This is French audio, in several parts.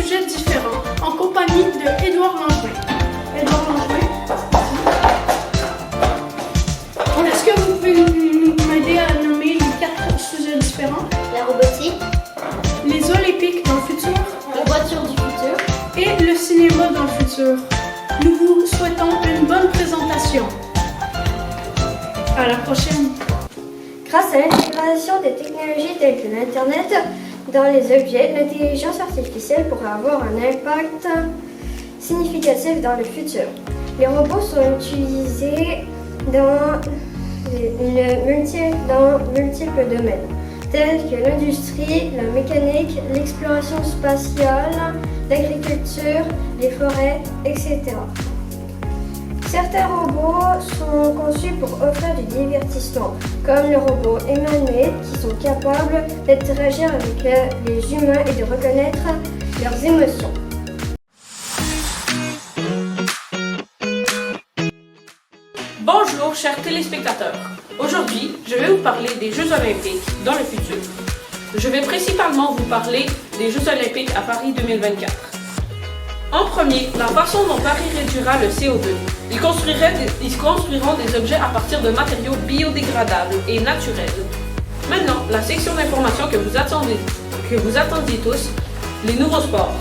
sujets différents en compagnie de Édouard Langevin. Édouard Langevin, est-ce que vous pouvez m'aider à nommer les 4 sujets différents? La robotique, Les Olympiques dans le futur la voiture du futur. et le cinéma dans le futur. Nous vous souhaitons une bonne présentation. À la prochaine. Grâce à l'intégration des technologies telles que l'Internet dans les objets, l'intelligence artificielle pourra avoir un impact significatif dans le futur. Les robots sont utilisés dans multiples domaines, tels que l'industrie, la mécanique, l'exploration spatiale, l'agriculture, les forêts, etc. Certains robots sont conçus pour offrir du divertissement, comme le robot Humanoid, qui sont capables d'interagir avec les humains et de reconnaître leurs émotions. Bonjour chers téléspectateurs. Aujourd'hui, je vais vous parler des Jeux Olympiques dans le futur. Je vais principalement vous parler des Jeux Olympiques à Paris 2024. En premier, la façon dont Paris réduira le CO2. Ils construiront des objets à partir de matériaux biodégradables et naturels. Maintenant, la section d'information que vous attendiez tous, les nouveaux sports.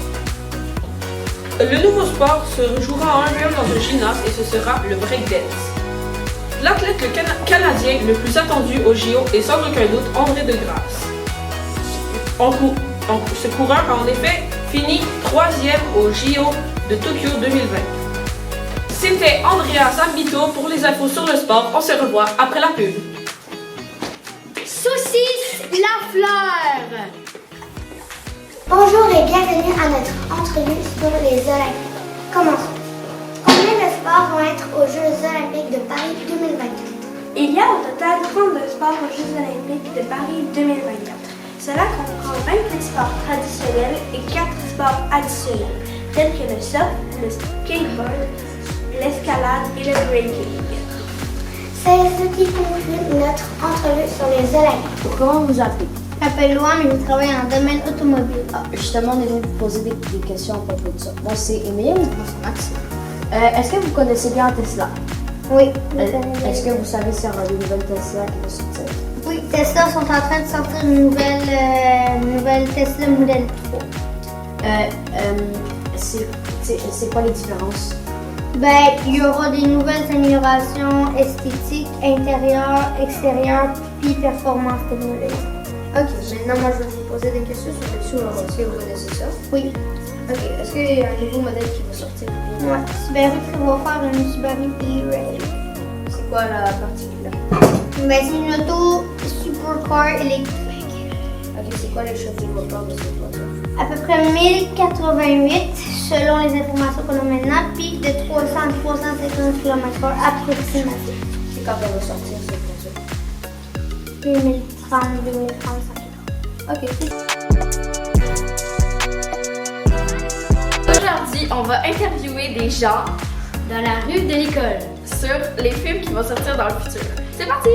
Le nouveau sport se jouera en un dans un gymnase et ce sera le breakdance. L'athlète canadien le plus attendu au JO est sans aucun doute André de Grasse. Ce coureur a en effet fini 3e au JO de Tokyo 2020. C'était Andrea Zambito pour les infos sur le sport. On se revoit après la pub. Saucisse la fleur. Bonjour et bienvenue à notre entrevue sur les Olympiques. Commençons. Combien de sports vont être aux Jeux Olympiques de Paris 2024? Il y a au total 32 sports aux Jeux Olympiques de Paris 2024. Cela comprend 24 sports traditionnels et 4 sports additionnels, tels que le surf, le skateboard, l'escalade et le breaking. C'est ce qui conclut notre entrevue sur les Olympiques. Comment vous appelez? Je m'appelle Louane et je travaille en domaine automobile. Justement, on est venu vous poser des questions à propos de ça. Moi, c'est Émile. Moi, c'est Maxime. Est-ce que vous connaissez bien Tesla? Oui. Est-ce que vous savez s'il y aura des nouvelles Tesla qui vont sortir? Oui, Tesla sont en train de sortir une nouvelle Tesla Model 3. C'est quoi les différences? Ben, il y aura des nouvelles améliorations esthétiques, intérieures, extérieures, puis performances technologiques. Ok, maintenant moi je vais vous poser des questions sur le Subaru. Est-ce que vous connaissez ça? Oui. Ok, est-ce qu'il y a un nouveau modèle qui va sortir? Ouais. Subaru va faire une Subaru e-Rail. C'est quoi la particularité? Ben, c'est une auto supercar électrique. Ok, c'est quoi les chevaux moteurs de cette voiture? À peu près 1088 selon les informations qu'on a maintenant, puis de 300 à 350 km/h approximatif. C'est quand elle va sortir cette voiture? 2030-2035. Ok. Aujourd'hui, on va interviewer des gens dans la rue de l'école sur les films qui vont sortir dans le futur. C'est parti!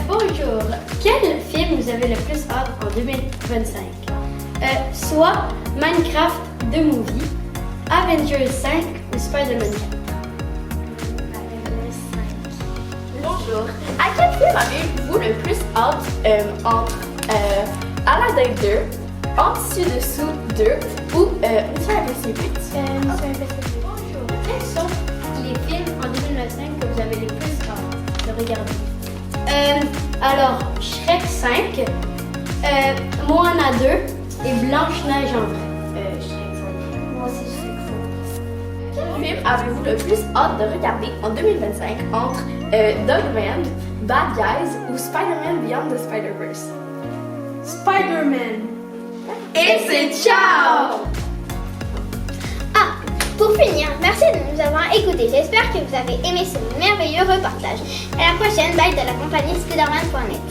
Bonjour. Quel film vous avez le plus hâte en 2025? Soit Minecraft The Movie, Avengers 5 ou Spider-Man 4? Bonjour. À quel film avez-vous le plus hâte entre Aladdin 2, En dessus-dessous 2 ou Mission Impossible 8? Bonjour. Quels sont les films en 2025 que vous avez le plus hâte de regarder? Alors, Shrek 5, Moana 2 et Blanche-Neige en vrai. Shrek 5. Moi aussi, je fais Quel film avez-vous le plus hâte de regarder en 2025 entre Dogman, Bad Guys ou Spider-Man Beyond the Spider-Verse? Spider-Man. Et c'est ciao! Ah, pour finir, merci de nous avoir écoutés. J'espère que vous avez aimé ce merveilleux reportage. À la prochaine, bye de la compagnie Spiderman.net.